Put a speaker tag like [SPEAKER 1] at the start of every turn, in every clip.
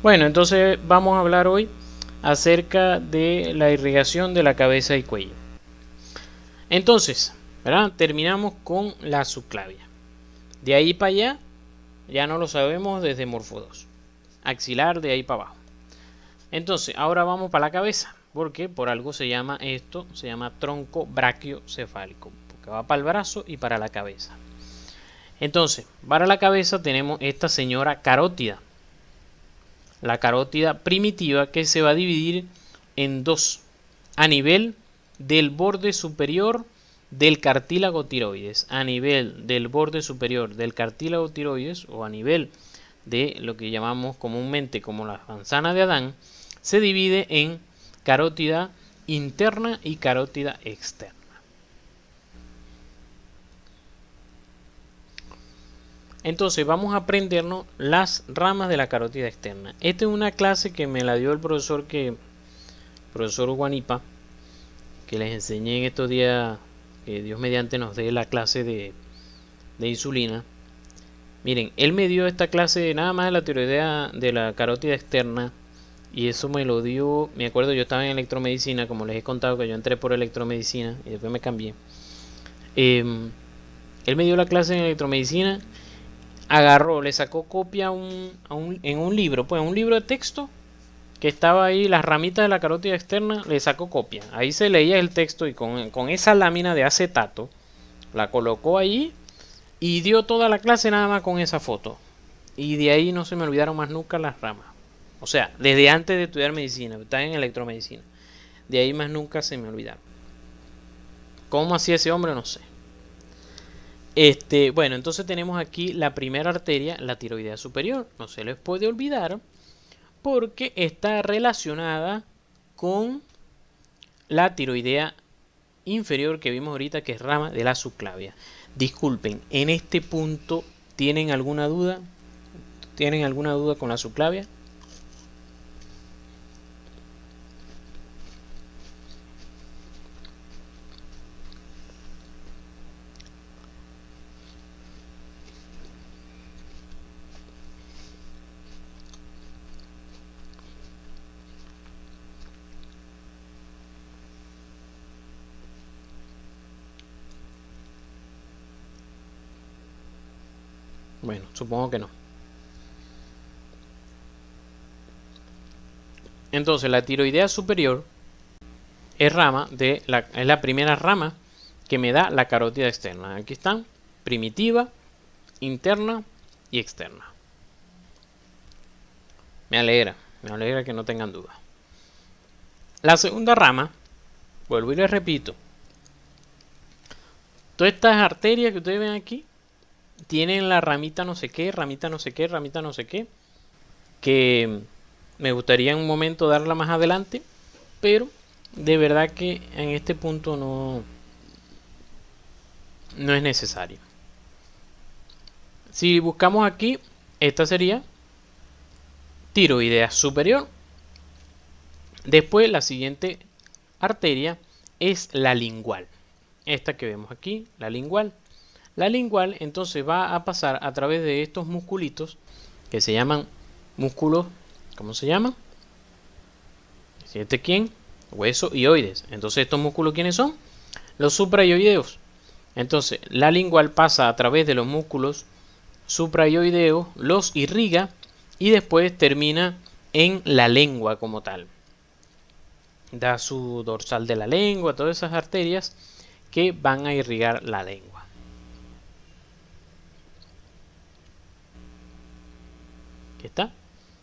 [SPEAKER 1] Bueno, entonces vamos a hablar hoy acerca de la irrigación de la cabeza y cuello. Entonces, ¿verdad? Terminamos con la subclavia. De ahí para allá, ya no lo sabemos desde Morfo 2. Axilar de ahí para abajo. Entonces, ahora vamos para la cabeza, porque por algo se llama esto, se llama tronco brachiocefálico, porque va para el brazo y para la cabeza. Entonces, para la cabeza tenemos esta señora carótida. La carótida primitiva, que se va a dividir en dos a nivel del borde superior del cartílago tiroides, a nivel del borde superior del cartílago tiroides o a nivel de lo que llamamos comúnmente como la manzana de Adán, se divide en carótida interna y carótida externa. Entonces vamos a aprendernos las ramas de la carótida externa. Esta es una clase que me la dio el profesor Guanipa, que les enseñé en estos días, que Dios mediante nos dé la clase de insulina. Miren, él me dio esta clase nada más de la tiroidea de la carótida externa, y eso me lo dio, me acuerdo, yo estaba en electromedicina, como les he contado que yo entré por electromedicina y después me cambié. Él me dio la clase en electromedicina, agarró, le sacó copia en un libro, pues un libro de texto que estaba ahí, las ramitas de la carótida externa, le sacó copia. Ahí se leía el texto y con esa lámina de acetato la colocó ahí y dio toda la clase nada más con esa foto. Y de ahí no se me olvidaron más nunca las ramas. O sea, desde antes de estudiar medicina, estaba en electromedicina. De ahí más nunca se me olvidaron. ¿Cómo hacía ese hombre? No sé. Bueno, entonces tenemos aquí la primera arteria, la tiroidea superior. No se les puede olvidar porque está relacionada con la tiroidea inferior que vimos ahorita, que es rama de la subclavia. Disculpen, en este punto, ¿tienen alguna duda? ¿Tienen alguna duda con la subclavia? Bueno, supongo que no. Entonces, la tiroidea superior es la primera rama que me da la carótida externa. Aquí están, primitiva, interna y externa. Me alegra que no tengan duda. La segunda rama, vuelvo y les repito, todas estas arterias que ustedes ven aquí tienen la ramita no sé qué, ramita no sé qué, ramita no sé qué, que me gustaría en un momento darla más adelante, pero de verdad que en este punto no es necesario. Si buscamos aquí, esta sería tiroidea superior. Después la siguiente arteria es la lingual. Esta que vemos aquí, la lingual. La lingual entonces va a pasar a través de estos musculitos que se llaman músculos, ¿cómo se llaman? ¿Este quién? Hueso ioides. Entonces, ¿estos músculos quiénes son? Los supraioideos. Entonces, la lingual pasa a través de los músculos supraioideos, los irriga y después termina en la lengua como tal. Da su dorsal de la lengua, todas esas arterias que van a irrigar la lengua. Aquí está,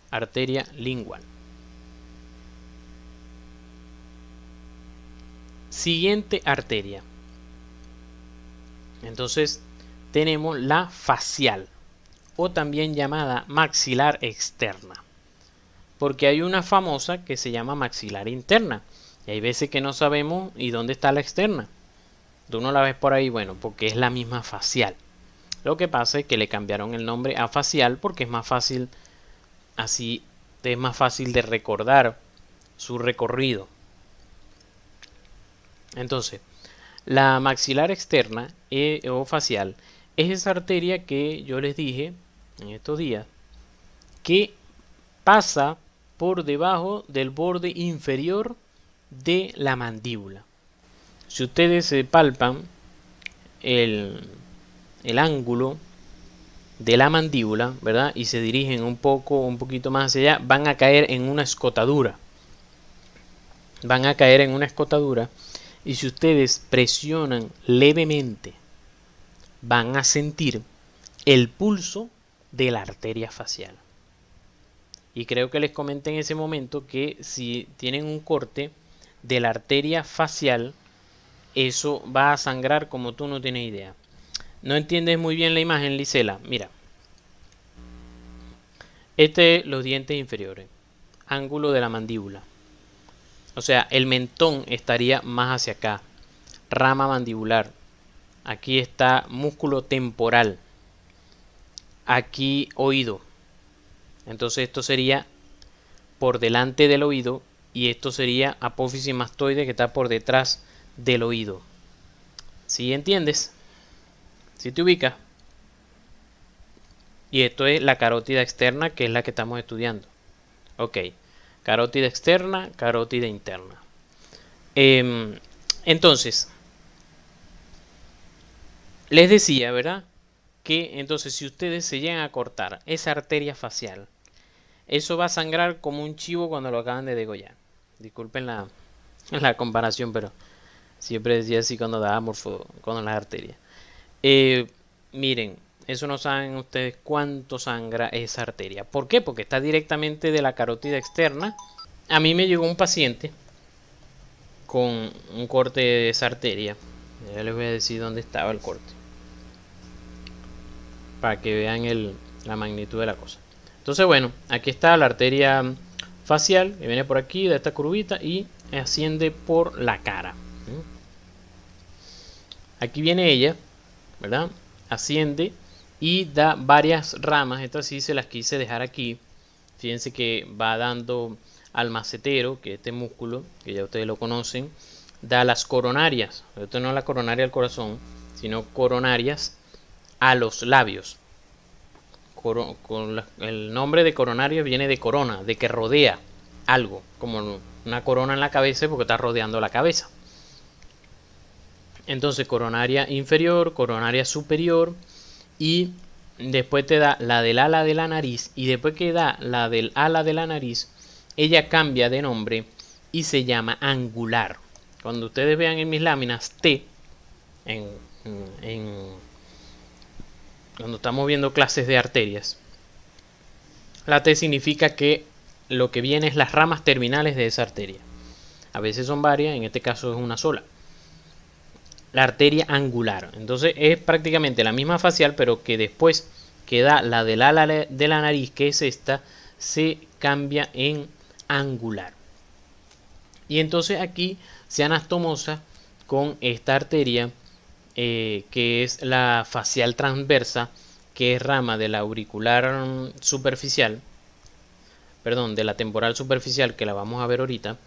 [SPEAKER 1] arteria lingual. Siguiente arteria. Entonces tenemos la facial, o también llamada maxilar externa, porque hay una famosa que se llama maxilar interna, y hay veces que no sabemos y dónde está la externa. Tú no la ves por ahí, bueno, porque es la misma facial. Lo que pasa es que le cambiaron el nombre a facial porque es más fácil, así es más fácil de recordar su recorrido. Entonces, la maxilar externa o facial es esa arteria que yo les dije en estos días que pasa por debajo del borde inferior de la mandíbula. Si ustedes se palpan el ángulo de la mandíbula, ¿verdad? Y se dirigen un poquito más hacia allá, van a caer en una escotadura. Van a caer en una escotadura y si ustedes presionan levemente, van a sentir el pulso de la arteria facial. Y creo que les comenté en ese momento que si tienen un corte de la arteria facial, eso va a sangrar como tú no tienes idea. No entiendes muy bien la imagen, Lisela. Mira. Los dientes inferiores. Ángulo de la mandíbula. O sea, el mentón estaría más hacia acá. Rama mandibular. Aquí está músculo temporal. Aquí oído. Entonces esto sería por delante del oído y esto sería apófisis mastoide que está por detrás del oído. ¿Sí entiendes? ¿Sí te ubicas? Y esto es la carótida externa, que es la que estamos estudiando. Ok, carótida externa, carótida interna. Entonces, les decía, ¿verdad? Que entonces si ustedes se llegan a cortar esa arteria facial, eso va a sangrar como un chivo cuando lo acaban de degollar. Disculpen la comparación, pero siempre decía así cuando daba morfo con las arterias. Miren, eso no saben ustedes cuánto sangra esa arteria. ¿Por qué? Porque está directamente de la carótida externa. A mí me llegó un paciente con un corte de esa arteria. Ya les voy a decir dónde estaba el corte, para que vean la magnitud de la cosa. Entonces, bueno, aquí está la arteria facial, que viene por aquí, de esta curvita, y asciende por la cara. Aquí viene ella, ¿verdad? Asciende y da varias ramas. Estas sí se las quise dejar aquí. Fíjense que va dando al macetero, que es este músculo, que ya ustedes lo conocen, da las coronarias. Esto no es la coronaria del corazón, sino coronarias a los labios. El nombre de coronario viene de corona, de que rodea algo, como una corona en la cabeza porque está rodeando la cabeza. Entonces coronaria inferior, coronaria superior y después te da la del ala de la nariz y después que da la del ala de la nariz, ella cambia de nombre y se llama angular. Cuando ustedes vean en mis láminas T, cuando estamos viendo clases de arterias, la T significa que lo que viene es las ramas terminales de esa arteria. A veces son varias, en este caso es una sola. La arteria angular. Entonces es prácticamente la misma facial, pero que después que da la del ala de la nariz, que es esta, se cambia en angular. Y entonces aquí se anastomosa con esta arteria que es la facial transversa, que es rama de la auricular superficial, perdón, de la temporal superficial, que la vamos a ver ahorita,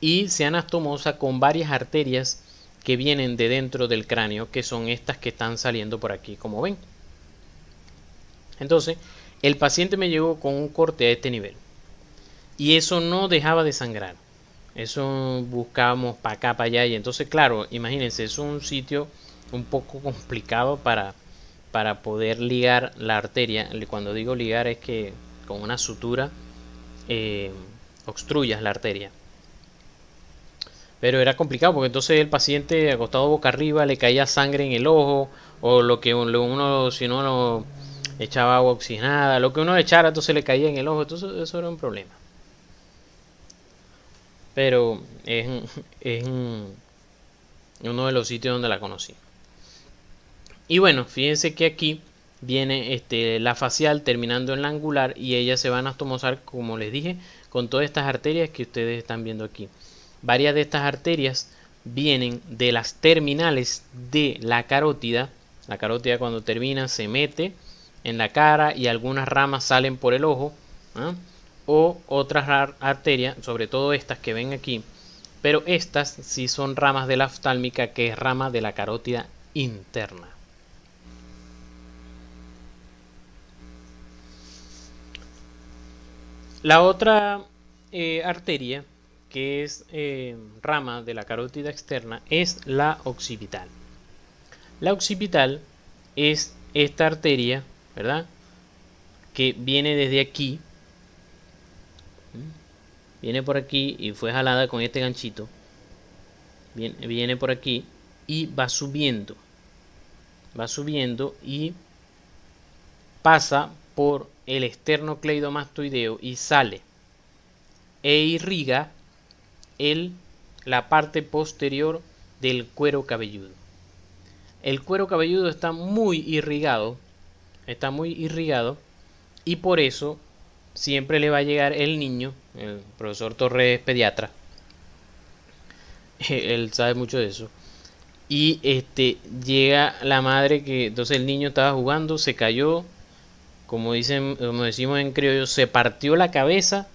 [SPEAKER 1] y se anastomosa con varias arterias que vienen de dentro del cráneo, que son estas que están saliendo por aquí, como ven. Entonces, el paciente me llegó con un corte a este nivel, y eso no dejaba de sangrar. Eso buscábamos para acá, para allá, y entonces, claro, imagínense, es un sitio un poco complicado para poder ligar la arteria. Cuando digo ligar es que con una sutura obstruyas la arteria. Pero era complicado porque entonces el paciente acostado boca arriba le caía sangre en el ojo, o lo que uno, si no lo echaba agua oxigenada, lo que uno echara entonces le caía en el ojo, entonces eso era un problema. Pero es uno de los sitios donde la conocí. Y bueno, fíjense que aquí viene la facial terminando en la angular y ella se van a anastomosar, como les dije, con todas estas arterias que ustedes están viendo aquí. Varias de estas arterias vienen de las terminales de la carótida. La carótida cuando termina se mete en la cara y algunas ramas salen por el ojo, ¿eh? O otras arterias, sobre todo estas que ven aquí, pero estas sí son ramas de la oftálmica, que es rama de la carótida interna. La otra arteria que es rama de la carótida externa es la occipital. La occipital es esta arteria, ¿verdad? Que viene desde aquí, viene por aquí y fue jalada con este ganchito, viene por aquí y va subiendo y pasa por el esternocleidomastoideo y sale e irriga la parte posterior del cuero cabelludo. El cuero cabelludo está muy irrigado y por eso siempre le va a llegar el niño, el profesor Torres pediatra, él sabe mucho de eso, y llega la madre que entonces el niño estaba jugando, se cayó, como decimos en criollo, se partió la cabeza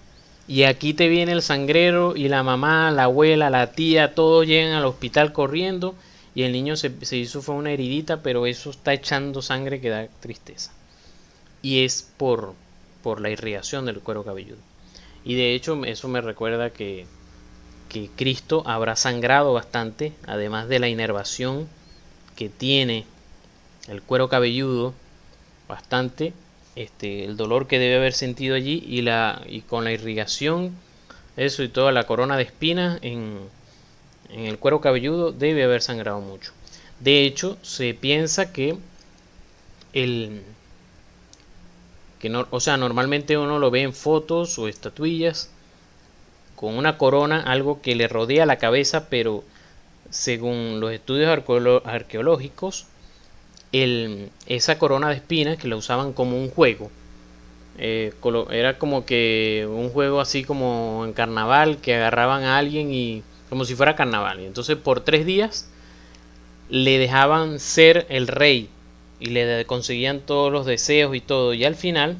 [SPEAKER 1] y aquí te viene el sangrero y la mamá, la abuela, la tía, todos llegan al hospital corriendo y el niño se hizo fue una heridita, pero eso está echando sangre que da tristeza. Y es por la irrigación del cuero cabelludo. Y de hecho eso me recuerda que Cristo habrá sangrado bastante, además de la inervación que tiene el cuero cabelludo, bastante, el dolor que debe haber sentido allí y con la irrigación, eso y toda la corona de espinas en el cuero cabelludo debe haber sangrado mucho. De hecho, se piensa que normalmente uno lo ve en fotos o estatuillas con una corona, algo que le rodea la cabeza, pero según los estudios arqueológicos, esa corona de espinas que la usaban como un juego, era como que un juego así como en carnaval, que agarraban a alguien y como si fuera carnaval, y entonces por 3 días le dejaban ser el rey y le conseguían todos los deseos y todo, y al final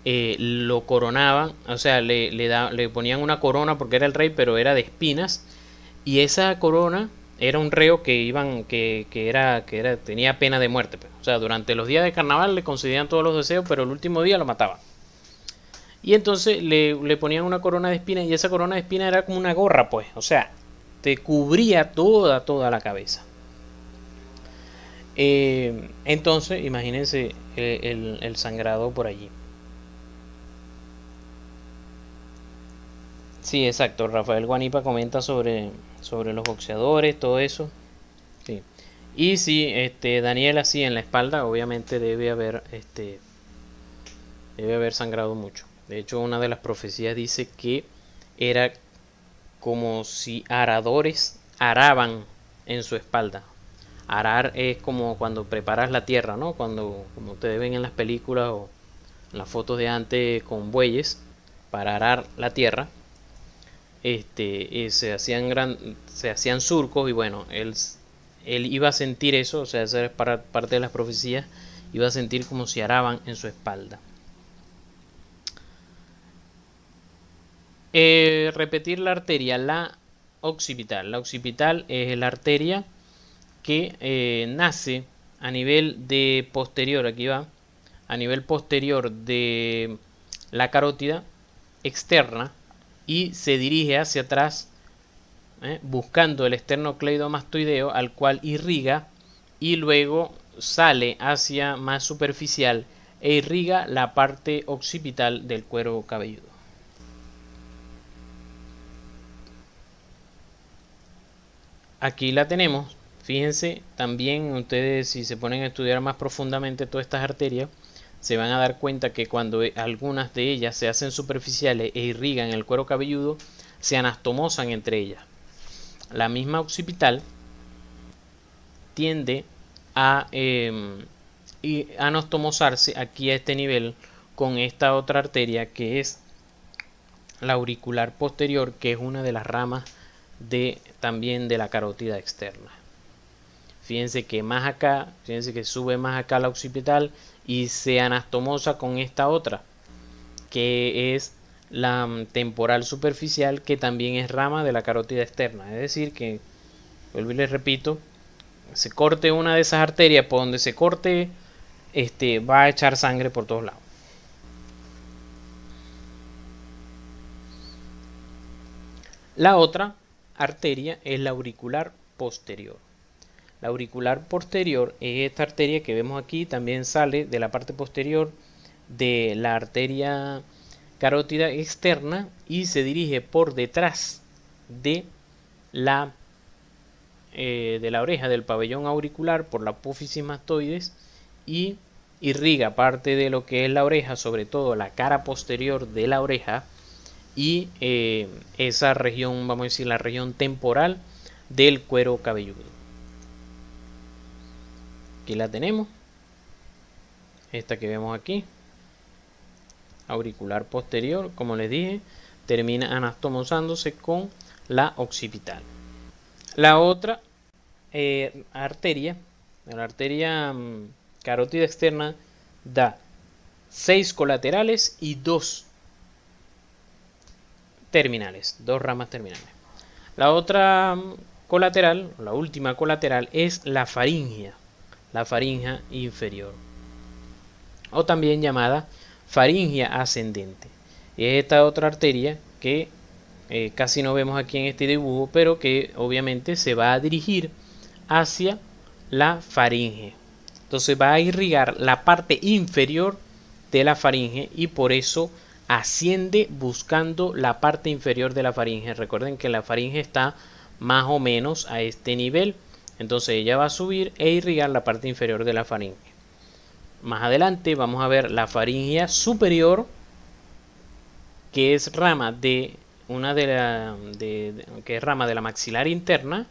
[SPEAKER 1] lo coronaban, o sea, le ponían una corona porque era el rey, pero era de espinas, y esa corona era un reo que tenía pena de muerte, pues. O sea, durante los días de carnaval le concedían todos los deseos, pero el último día lo mataban. Y entonces le ponían una corona de espinas, y esa corona de espinas era como una gorra, pues. O sea, te cubría toda la cabeza. Entonces, imagínense el sangrado por allí. Sí, exacto. Rafael Guanipa comenta sobre los boxeadores, todo eso. Sí. Y sí, Daniel así en la espalda, obviamente debe haber sangrado mucho. De hecho, una de las profecías dice que era como si aradores araban en su espalda. Arar es como cuando preparas la tierra, ¿no? Como ustedes ven en las películas o en las fotos de antes con bueyes para arar la tierra. Se hacían surcos y bueno, él iba a sentir eso, o sea, esa es parte de las profecías, iba a sentir como si araban en su espalda. Repetir la arteria, la occipital. La occipital es la arteria que nace a nivel de posterior, aquí va, a nivel posterior de la carótida externa y se dirige hacia atrás buscando el esternocleidomastoideo, al cual irriga y luego sale hacia más superficial e irriga la parte occipital del cuero cabelludo. Aquí la tenemos. Fíjense también ustedes, si se ponen a estudiar más profundamente todas estas arterias, se van a dar cuenta que cuando algunas de ellas se hacen superficiales e irrigan el cuero cabelludo, se anastomosan entre ellas. La misma occipital tiende a anastomosarse aquí a este nivel con esta otra arteria que es la auricular posterior, que es una de las ramas también de la carótida externa. Fíjense que más acá, fíjense que sube más acá la occipital y se anastomosa con esta otra, que es la temporal superficial, que también es rama de la carótida externa. Es decir que, vuelvo y les repito, se corte una de esas arterias, por donde se corte, va a echar sangre por todos lados. La otra arteria es la auricular posterior. La auricular posterior es esta arteria que vemos aquí, también sale de la parte posterior de la arteria carótida externa y se dirige por detrás de la oreja, del pabellón auricular, por la apófisis mastoides, y irriga parte de lo que es la oreja, sobre todo la cara posterior de la oreja y esa región, vamos a decir, la región temporal del cuero cabelludo. Aquí la tenemos, esta que vemos aquí, auricular posterior, como les dije, termina anastomosándose con la occipital. La otra arteria, la arteria carótida externa, da 6 colaterales y 2 terminales, 2 ramas terminales. La otra colateral, la última colateral, es la faringia inferior, o también llamada faringia ascendente. Es esta otra arteria que casi no vemos aquí en este dibujo, pero que obviamente se va a dirigir hacia la faringe. Entonces va a irrigar la parte inferior de la faringe y por eso asciende buscando la parte inferior de la faringe. Recuerden que la faringe está más o menos a este nivel, entonces ella va a subir e irrigar la parte inferior de la faringe. Más adelante vamos a ver la faringia superior, que es rama de que es rama de la maxilar interna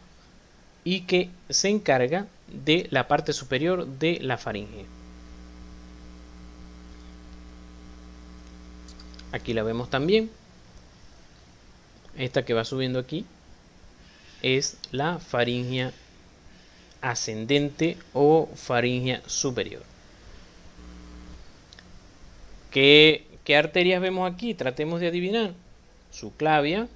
[SPEAKER 1] y que se encarga de la parte superior de la faringe. Aquí la vemos también. Esta que va subiendo aquí es la faringia ascendente o faringia superior. ¿Qué arterias vemos aquí? Tratemos de adivinar. Subclavia,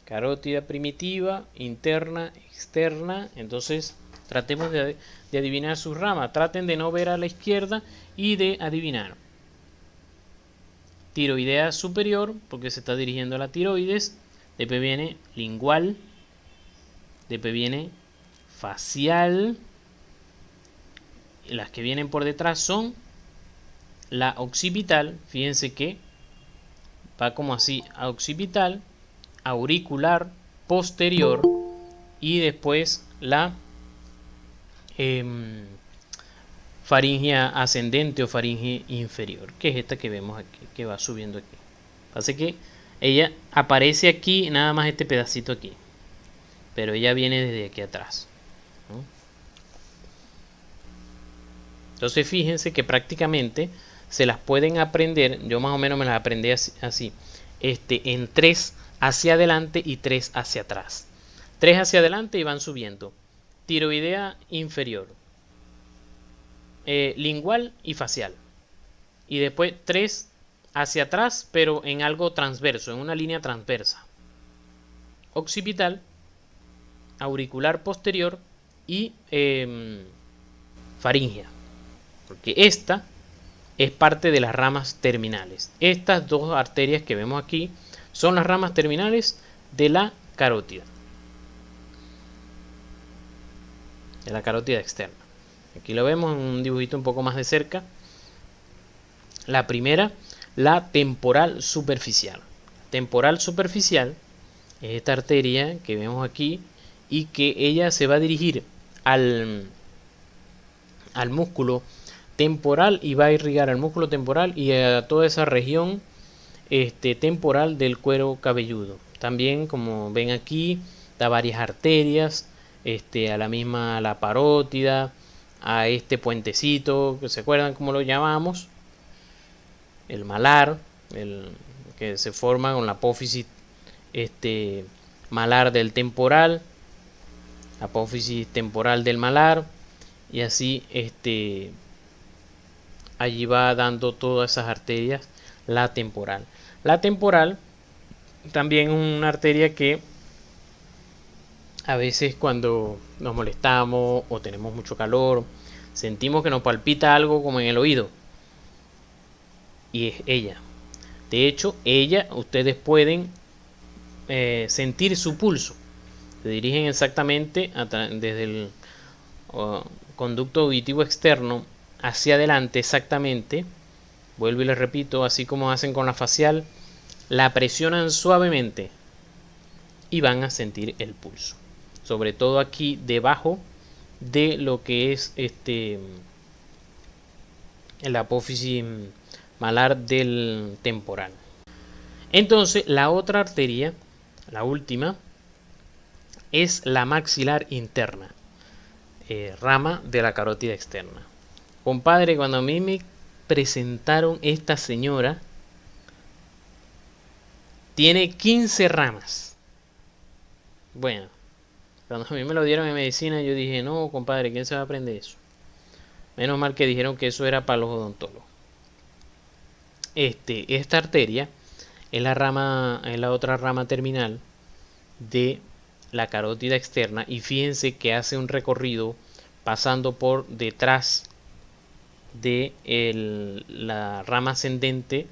[SPEAKER 1] carótida primitiva, interna, externa. Entonces tratemos de adivinar sus ramas. Traten de no ver a la izquierda y de adivinar. Tiroidea superior, porque se está dirigiendo a la tiroides. Después viene lingual. Después viene facial. Y las que vienen por detrás son la occipital. Fíjense que va como así: occipital, auricular posterior y después la faringia ascendente o faringe inferior, que es esta que vemos aquí, que va subiendo aquí. Así que ella aparece aquí, nada más este pedacito aquí, pero ella viene desde aquí atrás, ¿no? Entonces fíjense que prácticamente se las pueden aprender, yo más o menos me las aprendí así, en 3 hacia adelante y 3 hacia atrás. 3 hacia adelante y van subiendo. Tiroidea inferior, lingual y facial. Y después 3 hacia atrás, pero en algo transverso, en una línea transversa. Occipital, auricular posterior y faringia. Porque esta es parte de las ramas terminales. Estas dos arterias que vemos aquí son las ramas terminales de la carótida. De la carótida externa. Aquí lo vemos en un dibujito un poco más de cerca. La primera, la temporal superficial. Temporal superficial es esta arteria que vemos aquí y que ella se va a dirigir al músculo temporal y va a irrigar al músculo temporal y a toda esa región temporal del cuero cabelludo. También, como ven aquí, da varias arterias, a la parótida, a este puentecito, que se acuerdan cómo lo llamamos, el malar, que se forma con la apófisis malar del temporal, apófisis temporal del malar, y así allí va dando todas esas arterias la temporal. La temporal también es una arteria que a veces cuando nos molestamos o tenemos mucho calor, sentimos que nos palpita algo como en el oído. Y es ella. De hecho, ustedes pueden sentir su pulso. Se dirigen exactamente desde el conducto auditivo externo hacia adelante exactamente. Vuelvo y les repito, así como hacen con la facial, la presionan suavemente y van a sentir el pulso. Sobre todo aquí debajo de lo que es el apófisis malar del temporal. Entonces, la otra arteria, la última, es la maxilar interna, rama de la carótida externa. Compadre, cuando a mí me presentaron esta señora, tiene 15 ramas. Bueno, cuando a mí me lo dieron en medicina, yo dije, no, compadre, ¿quién se va a aprender eso? Menos mal que dijeron que eso era para los odontólogos. Esta arteria es la otra rama terminal de la carótida externa, y fíjense que hace un recorrido pasando por detrás de la rama ascendente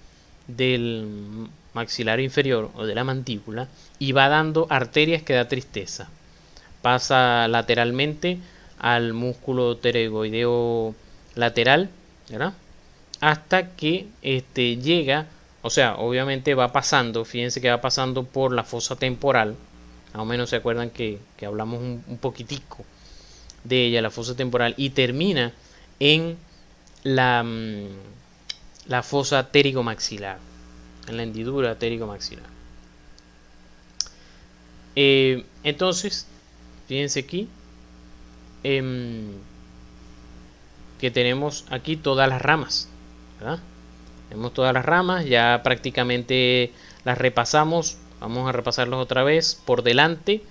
[SPEAKER 1] del maxilar inferior o de la mandíbula, y va dando arterias que da tristeza. Pasa lateralmente al músculo pterygoideo lateral, ¿verdad? Hasta que llega, o sea, obviamente va pasando, fíjense que va pasando por la fosa temporal. Más o menos se acuerdan que hablamos un poquitico de ella, la fosa temporal, y termina en la fosa pterigomaxilar, en la hendidura pterigomaxilar. Entonces, fíjense aquí que tenemos aquí todas las ramas, ¿verdad? Tenemos todas las ramas, ya prácticamente las repasamos. Vamos a repasarlos otra vez. Por delante,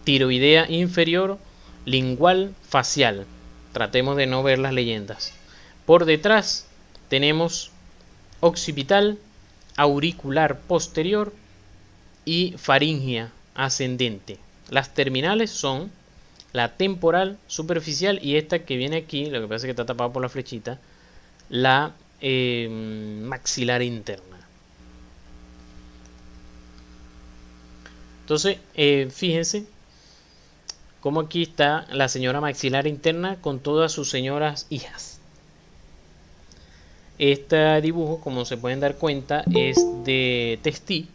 [SPEAKER 1] tiroidea inferior, lingual, facial. Tratemos de no ver las leyendas. Por detrás tenemos occipital, auricular posterior y faringea ascendente. Las terminales son la temporal superficial y esta que viene aquí, lo que pasa es que está tapado por la flechita, la maxilar interna. Entonces, fíjense cómo aquí está la señora maxilar interna con todas sus señoras hijas. Este dibujo, como se pueden dar cuenta, es de Testi.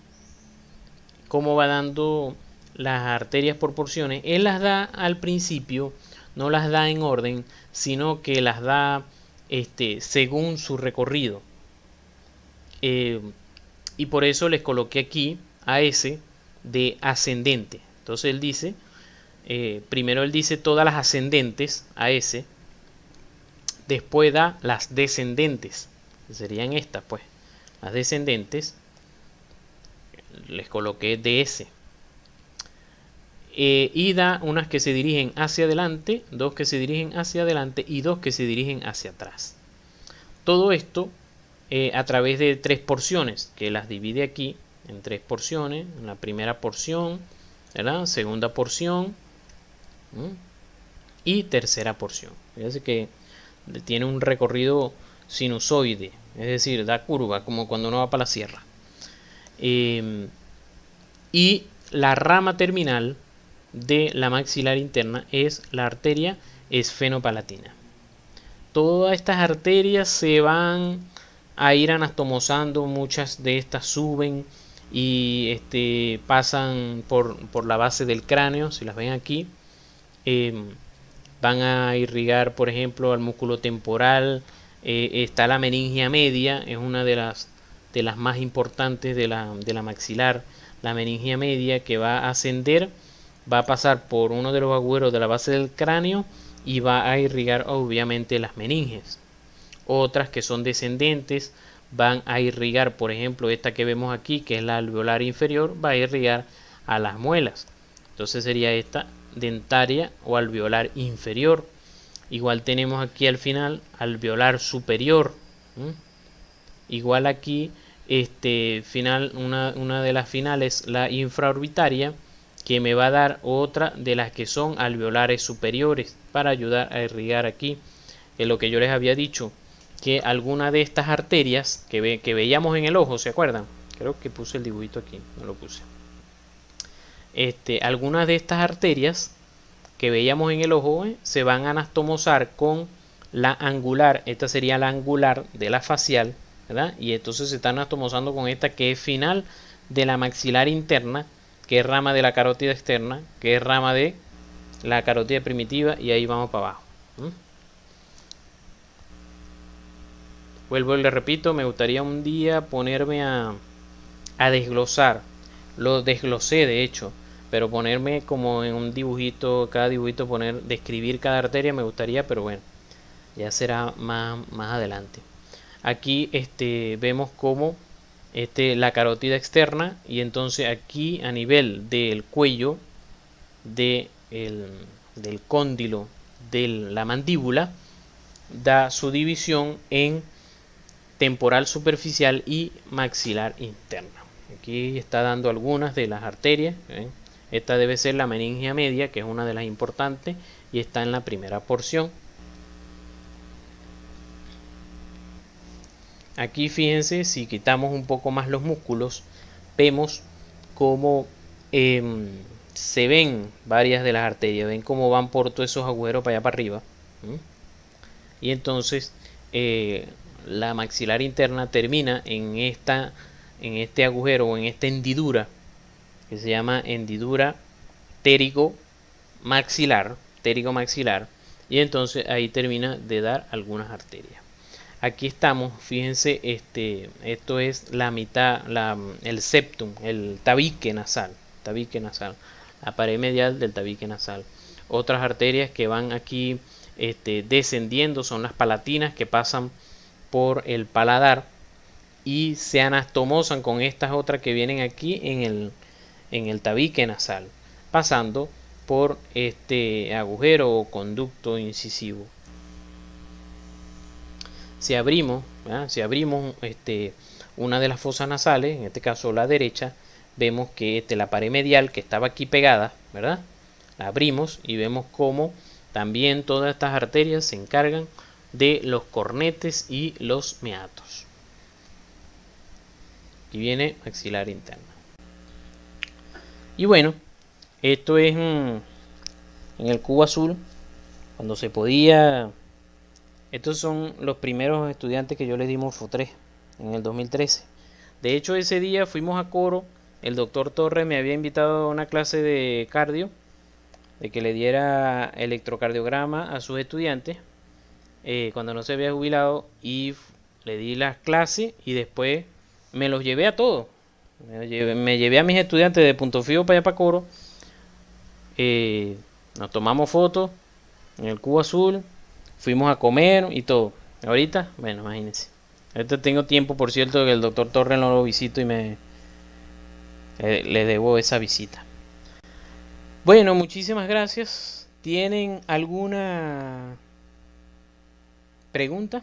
[SPEAKER 1] Cómo va dando las arterias por porciones. Él las da al principio, no las da en orden, sino que las da según su recorrido. Y por eso les coloqué aquí a ese de ascendente. Entonces él dice, primero él dice todas las ascendentes a ese, después da las descendentes, serían estas pues, las descendentes, les coloqué DS. Y da unas que se dirigen hacia adelante, dos que se dirigen hacia adelante y dos que se dirigen hacia atrás. Todo esto a través de 3 porciones, que las divide aquí en 3 porciones. En la primera porción, ¿verdad? Segunda porción y tercera porción. Fíjense que tiene un recorrido sinusoide, es decir, da curva como cuando uno va para la sierra. Y la rama terminal de la maxilar interna es la arteria esfenopalatina. Todas estas arterias se van a ir anastomosando, muchas de estas suben y pasan por la base del cráneo, si las ven aquí. Van a irrigar, por ejemplo, al músculo temporal. Está la meningia media, es una de las más importantes de la maxilar. La meningia media, que va a ascender, va a pasar por uno de los agujeros de la base del cráneo y va a irrigar obviamente las meninges. Otras que son descendentes van a irrigar, por ejemplo, esta que vemos aquí, que es la alveolar inferior, va a irrigar a las muelas. Entonces sería esta dentaria o alveolar inferior. Igual tenemos aquí al final alveolar superior. Igual aquí final, una de las finales, la infraorbitaria, que me va a dar otra de las que son alveolares superiores para ayudar a irrigar aquí. Es lo que yo les había dicho, que alguna de estas arterias que veíamos en el ojo, ¿se acuerdan? Creo que puse el dibujito aquí, no lo puse. algunas de estas arterias que veíamos en el ojo se van a anastomosar con la angular. Esta sería la angular de la facial, ¿verdad? Y entonces se está anastomosando con esta que es final de la maxilar interna, que es rama de la carótida externa, que es rama de la carótida primitiva, y ahí vamos para abajo. Vuelvo y le repito, me gustaría un día ponerme a desglosar. Lo desglosé de hecho, pero ponerme como en un dibujito, cada dibujito describir cada arteria me gustaría, pero bueno, ya será más adelante. Aquí vemos como la carótida externa, y entonces aquí a nivel del cuello, del cóndilo de la mandíbula, da su división en temporal superficial y maxilar interna. Aquí está dando algunas de las arterias. Esta debe ser la meningia media, que es una de las importantes, y está en la primera porción. Aquí fíjense, si quitamos un poco más los músculos, vemos cómo se ven varias de las arterias, ven cómo van por todos esos agujeros para allá para arriba. Y entonces la maxilar interna termina en este agujero o en esta hendidura que se llama hendidura pterigo-maxilar, y entonces ahí termina de dar algunas arterias. Aquí estamos, fíjense, esto es la mitad, el septum, el tabique nasal, la pared medial del tabique nasal. Otras arterias que van aquí descendiendo son las palatinas, que pasan por el paladar y se anastomosan con estas otras que vienen aquí en el tabique nasal, pasando por este agujero o conducto incisivo. Si abrimos una de las fosas nasales, en este caso la derecha, vemos que la pared medial que estaba aquí pegada, ¿verdad? La abrimos y vemos cómo también todas estas arterias se encargan de los cornetes y los meatos. Aquí viene maxilar interna. Y bueno, esto es en el cubo azul, cuando se podía. Estos son los primeros estudiantes que yo les di Morfo 3 en el 2013. De hecho, ese día fuimos a coro. El doctor Torres me había invitado a una clase de cardio, de que le diera electrocardiograma a sus estudiantes cuando no se había jubilado, y le di las clases y después me los llevé a todos. Me llevé a mis estudiantes de Punto Fijo para allá para coro. Nos tomamos fotos en el cubo azul. Fuimos a comer y todo. Ahorita, bueno, imagínense. Ahorita tengo tiempo, por cierto, que el doctor Torres no lo visito y le debo esa visita. Bueno, muchísimas gracias. ¿Tienen alguna pregunta?